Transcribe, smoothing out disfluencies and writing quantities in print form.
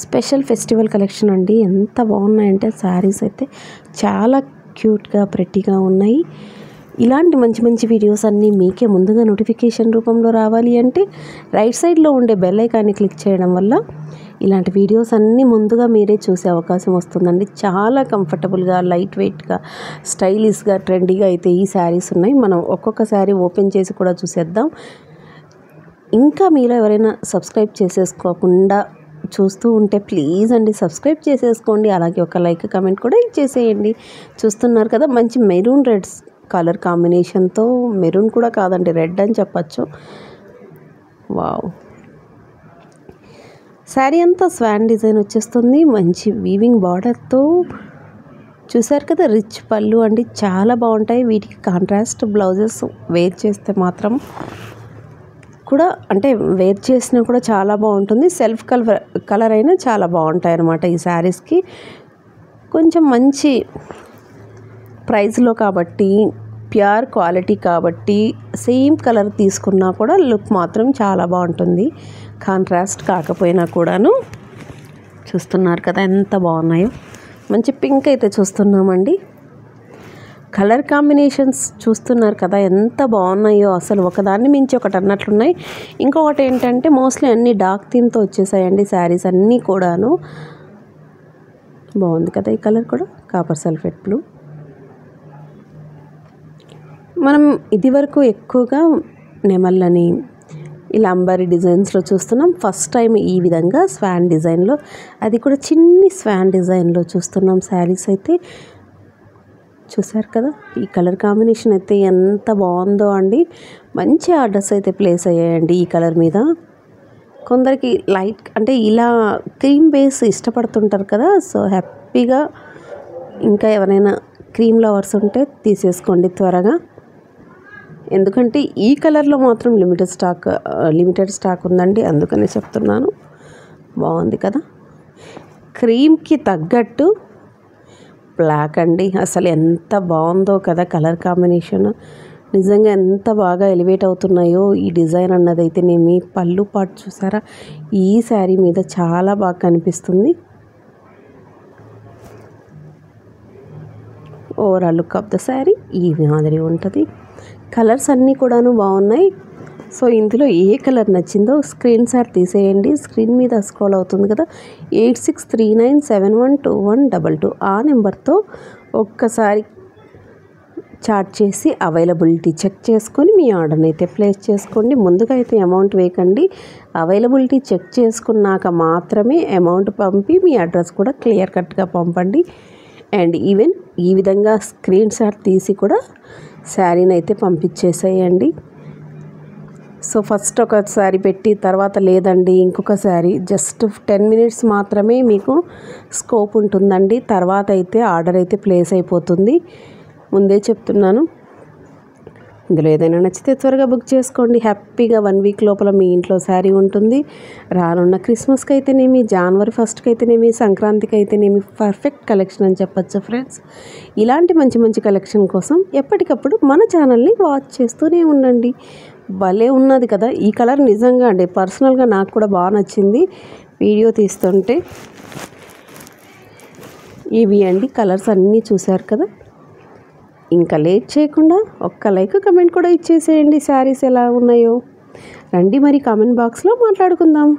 Special festival collection అండి. ఎంత బాగున్నాయంటే శారీస్ అయితే చాలా క్యూట్గా ప్రెట్టీగా ఉన్నాయి. ఇలాంటి మంచి మంచి వీడియోస్ అన్నీ మీకే ముందుగా నోటిఫికేషన్ రూపంలో రావాలి అంటే రైట్ సైడ్లో ఉండే బెల్ ఐకాన్ని క్లిక్ చేయడం వల్ల ఇలాంటి వీడియోస్ అన్నీ ముందుగా మీరే చూసే అవకాశం వస్తుందండి. చాలా కంఫర్టబుల్గా, లైట్ వెయిట్గా, స్టైలిష్గా, ట్రెండీగా అయితే ఈ శారీస్ ఉన్నాయి. మనం ఒక్కొక్క శారీ ఓపెన్ చేసి కూడా చూసేద్దాం. ఇంకా మీలో ఎవరైనా సబ్స్క్రైబ్ చేసేసుకోకుండా చూస్తూ ఉంటే ప్లీజ్ అండి సబ్స్క్రైబ్ చేసేసుకోండి. అలాగే ఒక లైక్ కమెంట్ కూడా ఇచ్చేసేయండి. చూస్తున్నారు కదా, మంచి మెరూన్ రెడ్ కలర్ కాంబినేషన్తో, మెరూన్ కూడా కాదండి రెడ్ అని చెప్పచ్చు. వావ్, శారీ అంతా స్వాన్ డిజైన్ వచ్చేస్తుంది. మంచి వీవింగ్ బార్డర్తో చూసారు కదా, రిచ్ పళ్ళు అండి, చాలా బాగుంటాయి. వీటికి కాంట్రాస్ట్ బ్లౌజెస్ వేర్ చేస్తే మాత్రం కూడా, అంటే వేర్ చేసినా కూడా చాలా బాగుంటుంది. సెల్ఫ్ కలర్ అయినా చాలా బాగుంటాయి అన్నమాట. ఈ శారీస్కి కొంచెం మంచి ప్రైస్లో కాబట్టి, ప్యూర్ క్వాలిటీ కాబట్టి, సేమ్ కలర్ తీసుకున్నా కూడా లుక్ మాత్రం చాలా బాగుంటుంది. కాంట్రాస్ట్ కాకపోయినా కూడాను. చూస్తున్నారు కదా ఎంత బాగున్నాయో. మంచి పింక్ అయితే చూస్తున్నామండి. కలర్ కాంబినేషన్స్ చూస్తున్నారు కదా ఎంత బాగున్నాయో. అసలు ఒకదాన్ని మించి ఒకటి అన్నట్లున్నాయి. ఇంకొకటి ఏంటంటే మోస్ట్లీ అన్ని డార్క్ థీమ్తో వచ్చేసాయండి శారీస్ అన్నీ కూడాను. బాగుంది కదా ఈ కలర్ కూడా, కాపర్ సల్ఫేట్ బ్లూ. మనం ఇది వరకు ఎక్కువగా నెమళ్ళని ఇలా అంబారీ డిజైన్స్లో చూస్తున్నాం. ఫస్ట్ టైం ఈ విధంగా స్వాన్ డిజైన్లో, అది కూడా చిన్ని స్వాన్ డిజైన్లో చూస్తున్నాం శారీస్ అయితే. చూసారు కదా, ఈ కలర్ కాంబినేషన్ అయితే ఎంత బాగుందో అండి. మంచి ఆర్డర్స్ అయితే ప్లేస్ అయ్యాయండి ఈ కలర్ మీద. కొందరికి లైట్ అంటే ఇలా క్రీమ్ బేస్ ఇష్టపడుతుంటారు కదా, సో హ్యాపీగా ఇంకా ఎవరైనా క్రీమ్ లవర్స్ ఉంటే తీసేసుకోండి త్వరగా. ఎందుకంటే ఈ కలర్లో మాత్రం లిమిటెడ్ స్టాక్ ఉందండి, అందుకనే చెప్తున్నాను. బాగుంది కదా, క్రీమ్కి తగ్గట్టు బ్లాక్ అండి. అసలు ఎంత బాగుందో కదా కలర్ కాంబినేషన్. నిజంగా ఎంత బాగా ఎలివేట్ అవుతున్నాయో ఈ డిజైన్ అన్నదైతేనేమి. పళ్ళు పాటు చూసారా, ఈ శారీ మీద చాలా బాగా కనిపిస్తుంది. Overall look of the sari ఈ మాదిరి ఉంటుంది. కలర్స్ అన్నీ కూడాను బాగున్నాయి. సో ఇందులో ఏ కలర్ నచ్చిందో స్క్రీన్ షాట్ తీసేయండి. స్క్రీన్ మీద స్క్రోల్ అవుతుంది కదా, 8639712122 ఆ నెంబర్తో ఒక్కసారి చాట్ చేసి అవైలబిలిటీ చెక్ చేసుకొని మీ ఆర్డర్ని అయితే ప్లేస్ చేసుకోండి. ముందుగా అయితే అమౌంట్ వేయకండి. అవైలబిలిటీ చెక్ చేసుకున్నాక మాత్రమే అమౌంట్ పంపి మీ అడ్రస్ కూడా క్లియర్ కట్గా పంపండి. అండ్ ఈవెన్ ఈ విధంగా స్క్రీన్ షాట్ తీసి కూడా శారీని అయితే పంపించేసేయండి. సో ఫస్ట్ ఒక శారీ పెట్టి తర్వాత లేదండి ఇంకొక శారీ, జస్ట్ 10 మినిట్స్ మాత్రమే మీకు స్కోప్ ఉంటుందండి. తర్వాత అయితే ఆర్డర్ అయితే ప్లేస్ అయిపోతుంది. ముందే చెప్తున్నాను. ఇందులో ఏదైనా నచ్చితే త్వరగా బుక్ చేసుకోండి. హ్యాపీగా 1 వీక్ లోపల మీ ఇంట్లో శారీ ఉంటుంది. రానున్న క్రిస్మస్కి అయితేనేమి, జనవరి 1కి అయితేనేమి, సంక్రాంతికి అయితేనేమి పర్ఫెక్ట్ కలెక్షన్ అని చెప్పచ్చు ఫ్రెండ్స్. ఇలాంటి మంచి మంచి కలెక్షన్ కోసం ఎప్పటికప్పుడు మన ఛానల్ని వాచ్ చేస్తూనే ఉండండి. భలే ఉన్నది కదా ఈ కలర్, నిజంగా అండి పర్సనల్గా నాకు కూడా బాగా నచ్చింది వీడియో తీస్తుంటే. ఇవి అండి కలర్స్ అన్నీ చూశారు కదా. ఇంకా లేట్ చేయకుండా ఒక్క లైక్ కమెంట్ కూడా ఇచ్చేసేయండి శారీస్ ఎలా ఉన్నాయో. రండి మరి కామెంట్ బాక్స్లో మాట్లాడుకుందాం.